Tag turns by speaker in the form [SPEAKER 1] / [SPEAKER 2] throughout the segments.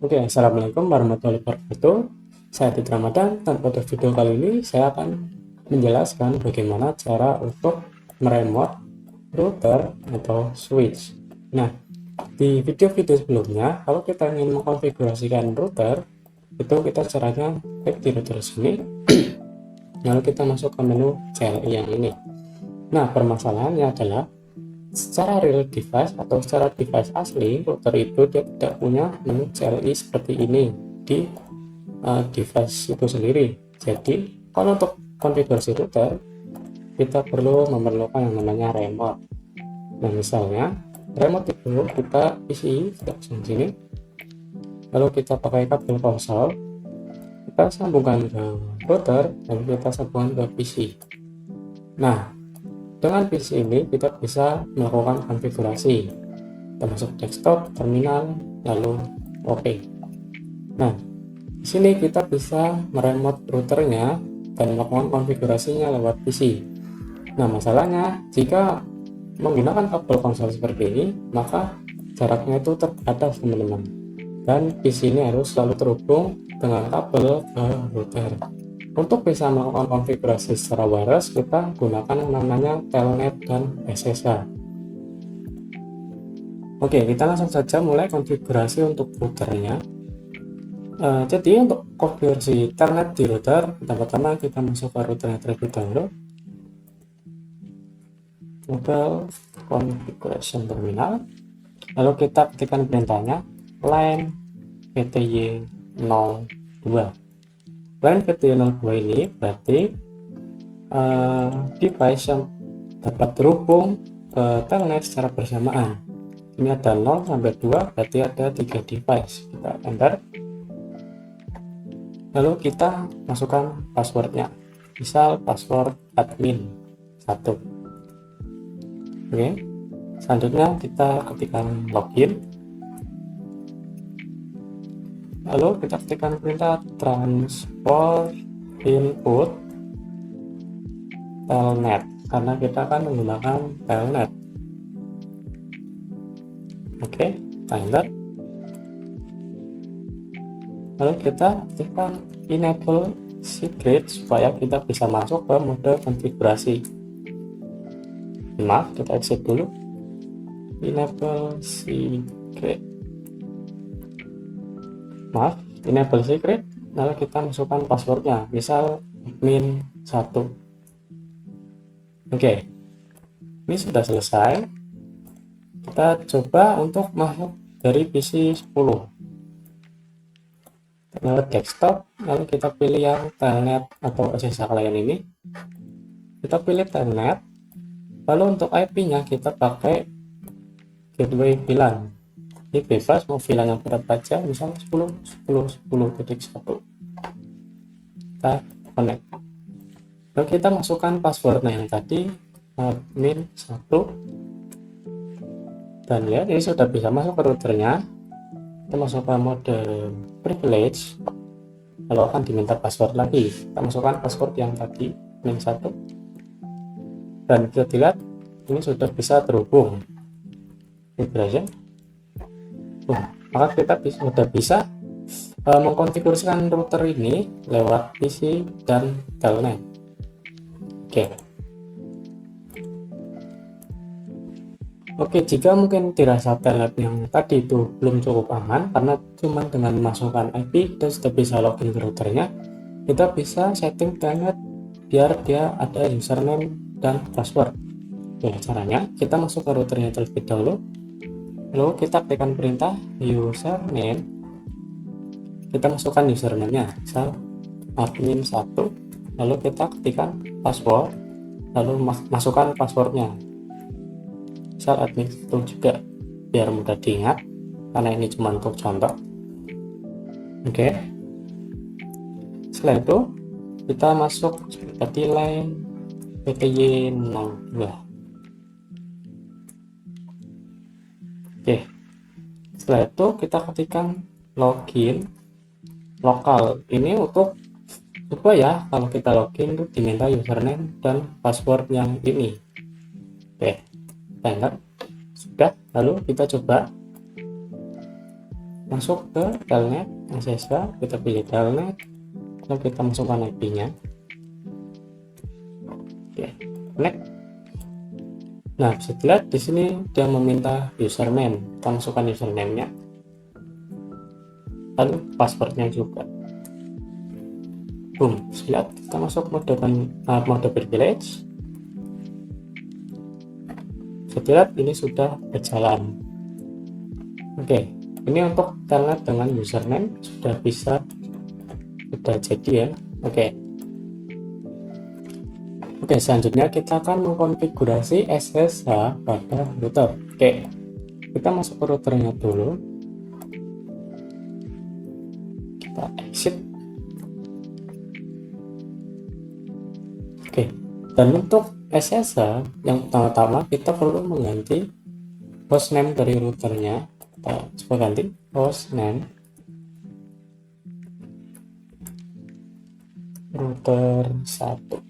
[SPEAKER 1] Oke, Assalamualaikum warahmatullahi wabarakatuh. Saya Titi Ramadan, dan pada video kali ini saya akan menjelaskan bagaimana cara untuk meremote router atau switch. Nah, di video-video sebelumnya, kalau kita ingin mengkonfigurasikan router, itu kita caranya klik di router sini, lalu kita masuk ke menu CLI yang ini. Nah, permasalahannya adalah secara real device atau secara device asli, router itu dia tidak punya menu CLI seperti ini di device itu sendiri. Jadi, kalau untuk konfigurasi router, kita perlu memerlukan yang namanya remote. Nah, misalnya, remote itu kita isi di sini, lalu kita pakai kabel konsol, kita sambungkan ke router, dan kita sambungkan ke PC. Nah, dengan PC ini kita bisa melakukan konfigurasi, termasuk desktop, terminal, lalu OK. Nah, di sini kita bisa meremote routernya dan melakukan konfigurasinya lewat PC. Nah, masalahnya jika menggunakan kabel konsol seperti ini, maka jaraknya itu terbatas, teman-teman. Dan PC ini harus selalu terhubung dengan kabel ke router. Untuk bisa melakukan konfigurasi secara wireless, kita gunakan yang namanya Telnet dan SSH. Oke, kita langsung saja mulai konfigurasi untuk routernya. Jadi untuk konfigurasi Telnet di router, pertama kita masuk ke routernya terlebih dahulu. Google Configuration Terminal. Lalu kita ketikkan perintahnya line PTY 02. Line PTY 02 ini berarti device yang dapat terhubung ke telnet secara bersamaan. Ini ada 0 sampai 2, berarti ada 3 device. Kita enter. Lalu kita masukkan passwordnya. Misal password admin 1. Oke. Selanjutnya kita ketikkan login. Lalu kita ketikkan perintah transport input telnet, karena kita akan menggunakan telnet. Oke, enter. Lalu kita ketikkan enable secret supaya kita bisa masuk ke mode konfigurasi. Maaf, kita exit dulu. Enable secret. Maaf, enable secret. Lalu kita masukkan passwordnya, misal admin 1. Oke, ini sudah selesai. Kita coba untuk masuk dari PC 10. Lewat desktop, lalu kita pilih yang telnet atau SSH client ini. Kita pilih telnet. Lalu untuk IP-nya kita pakai gateway VLAN. Ini bebas, mau VLAN yang berapa aja, misalnya 10.10.10.1. Kita connect. Lalu kita masukkan passwordnya yang tadi, admin 1. Dan ya, ini sudah bisa masuk ke routernya. Kita masuk ke mode privilege. Lalu akan diminta password lagi. Kita masukkan password yang tadi, admin 1. Dan kita lihat, ini sudah bisa terhubung. Aja. Maka kita sudah bisa mengkonfigurasikan router ini lewat PC dan telnet. Oke, jika mungkin dirasa telnet yang tadi itu belum cukup aman karena cuma dengan memasukkan IP dan sudah bisa login ke routernya, kita bisa setting telnet biar dia ada username dan password. Ya, caranya kita masuk ke routernya terlebih dahulu. Lalu kita tekan perintah username. Kita masukkan username-nya, misal admin 1. Lalu kita ketikkan password, lalu masukkan passwordnya, misal admin 1 juga, biar mudah diingat karena ini cuma untuk contoh. Oke. Setelah itu kita masuk seperti line PTY 02. Oke, setelah itu kita ketikkan login lokal. Ini untuk supaya kalau kita login itu diminta username dan password yang ini. Oke, enter. Sudah, lalu kita coba masuk ke telnet SSH, kita pilih telnet, lalu kita masukkan IP-nya. Oke, connect. Nah, setelah di sini dia meminta username, kita masukkan username-nya, lalu passwordnya juga. Boom, setelah kita masuk mode privilege. Setelah ini sudah berjalan. Oke, ini untuk telnet dengan username sudah jadi ya. Oke, selanjutnya kita akan mengkonfigurasi SSH pada router. Oke, kita masuk ke routernya dulu, kita exit. Oke, dan untuk SSH yang pertama-tama kita perlu mengganti hostname dari routernya. Kita coba ganti hostname router 1.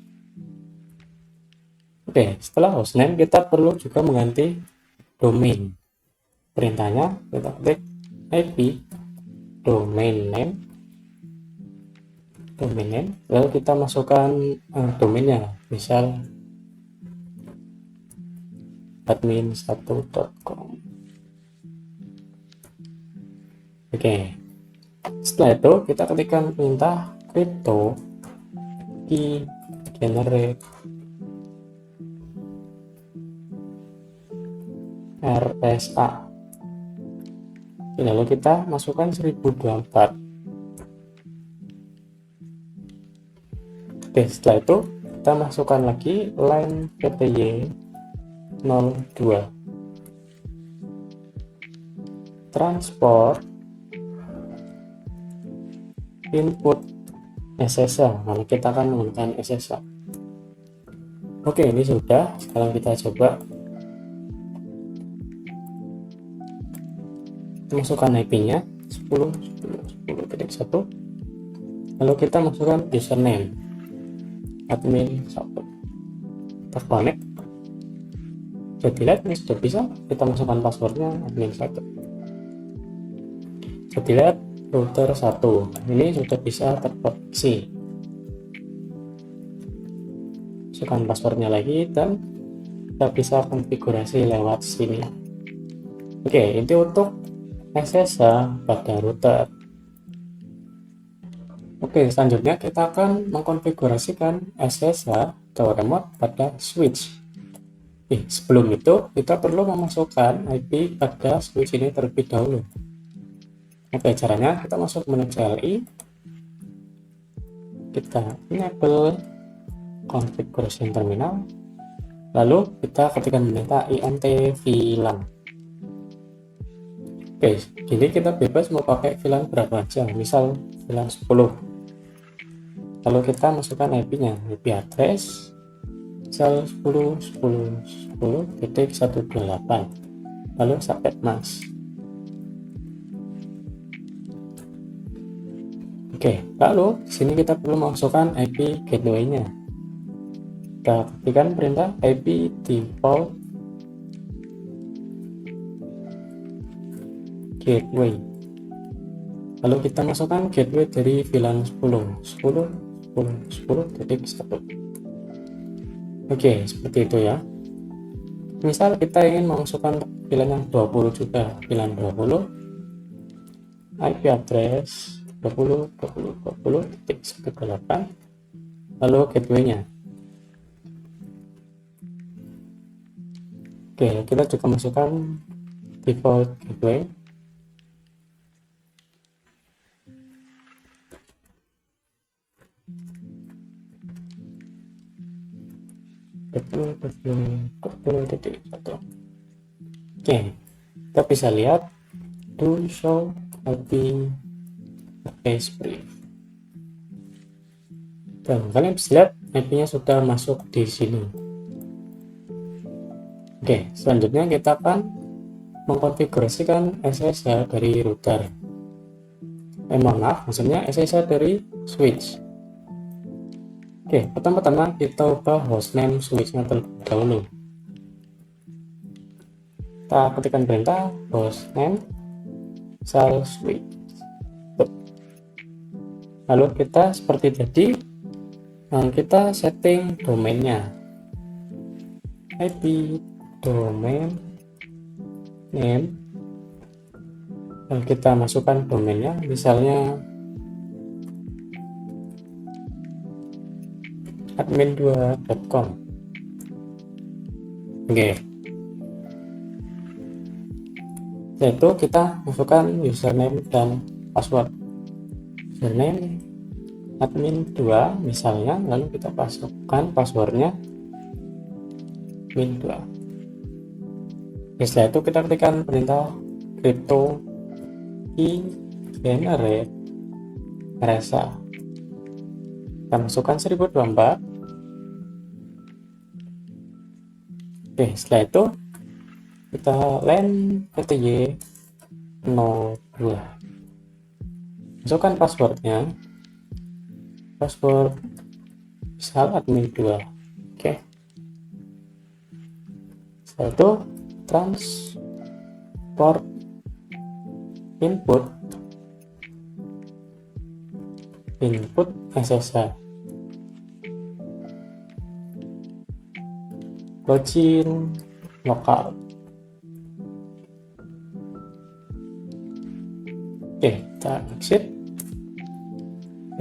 [SPEAKER 1] Oke, setelah hostname kita perlu juga mengganti domain. Perintahnya kita ketik IP domain name, lalu kita masukkan domainnya, misal admin1.com. Oke, setelah itu kita ketikkan perintah crypto key generate RSA. Lalu kita masukkan 1024. Oke, setelah itu kita masukkan lagi line PTY 02 transport input SSH, lalu kita akan menggunakan SSH. Oke, ini sudah. Sekarang kita coba masukkan IP-nya 10.10.1, lalu kita masukkan username admin1, terconnect. Jadi lihat ini sudah bisa. Kita masukkan passwordnya admin1. Jadi lihat router 1 ini sudah bisa terproteksi. Masukkan passwordnya lagi dan kita bisa konfigurasi lewat sini. Oke, itu untuk SSH pada router. Oke, selanjutnya kita akan mengkonfigurasikan SSH atau remote pada switch. Sebelum itu kita perlu memasukkan IP pada switch ini terlebih dahulu. Oke, caranya kita masuk menu CLI, kita enable configuration terminal, lalu kita ketikkan perintah int VLAN. Oke, jadi kita bebas mau pakai VLAN berapa aja, misal VLAN 10. Lalu kita masukkan IP-nya, IP address misal 10.10.10.128, lalu subnet mask. Oke, lalu sini kita perlu masukkan IP gateway-nya. Kita ketikkan perintah IP default gateway. Lalu kita masukkan gateway dari VLAN 10.10.10.10.1. Oke, seperti itu ya. Misal kita ingin memasukkan VLAN yang 20 juga, VLAN 20 IP address 20.20.20.128, lalu gateway-nya. Oke, kita juga masukkan default gateway. Oke, kita bisa lihat do show IP address brief. Dan kalian bisa lihat IP-nya sudah masuk di sini. Oke, selanjutnya kita akan mengkonfigurasikan SSH dari router. Maaf, maksudnya SSH dari switch. Oke, pertama-tama kita ubah hostname switch-nya terlebih dahulu. Kita ketikkan perintah hostname Universal Switch. Lalu kita seperti tadi, kita setting domainnya, IP, domain name, dan kita masukkan domainnya, misalnya admin2.com. Oke, setelah itu kita masukkan username dan password. Username admin2 misalnya, lalu kita masukkan passwordnya admin2. Setelah itu kita ketikkan perintah crypto key generate resa, kita masukkan 1024. Oke, setelah itu kita len pty 02, masukkan passwordnya, password misal admin2. Oke, setelah itu transport input SSH, login lokal. Oke, kita exit,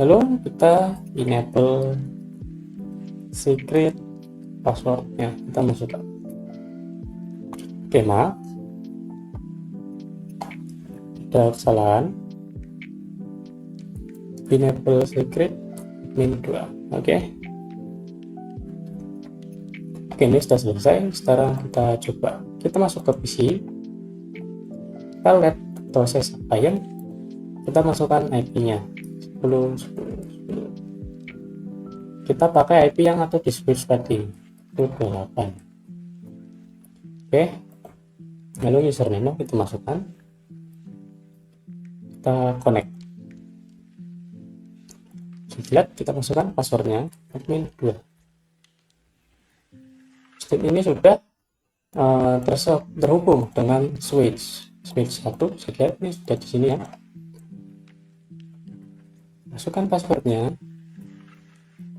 [SPEAKER 1] lalu kita enable secret passwordnya, kita masukkan. Oke, maaf, ada kesalahan, enable secret admin2. Oke, ini sudah selesai. Sekarang kita coba, kita masuk ke PC, kita lihat proses apa yang kita masukkan IP-nya 10.10.10. Kita pakai IP yang ada di switch tadi, itu 28. Oke, lalu username kita masukkan, kita connect. Setelah kita masukkan passwordnya admin2. Sistem ini sudah terhubung dengan switch 1. Saya ini sudah di sini ya. Masukkan passwordnya,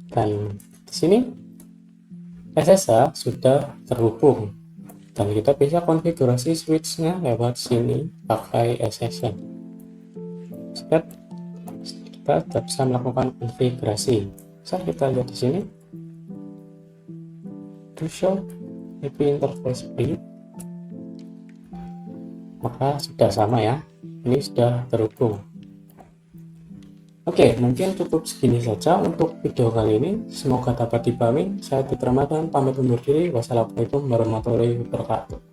[SPEAKER 1] dan di sini SSH sudah terhubung, dan kita bisa konfigurasi switchnya lewat sini pakai SSH. Setelah kita sudah bisa melakukan konfigurasi. Kita lihat di sini, to show IP interface B, maka sudah sama ya, ini sudah terhubung. Oke, mungkin cukup segini saja untuk video kali ini. Semoga dapat dipahami. Saya Titi Ramadan, pamit undur diri. Wassalamualaikum warahmatullahi wabarakatuh.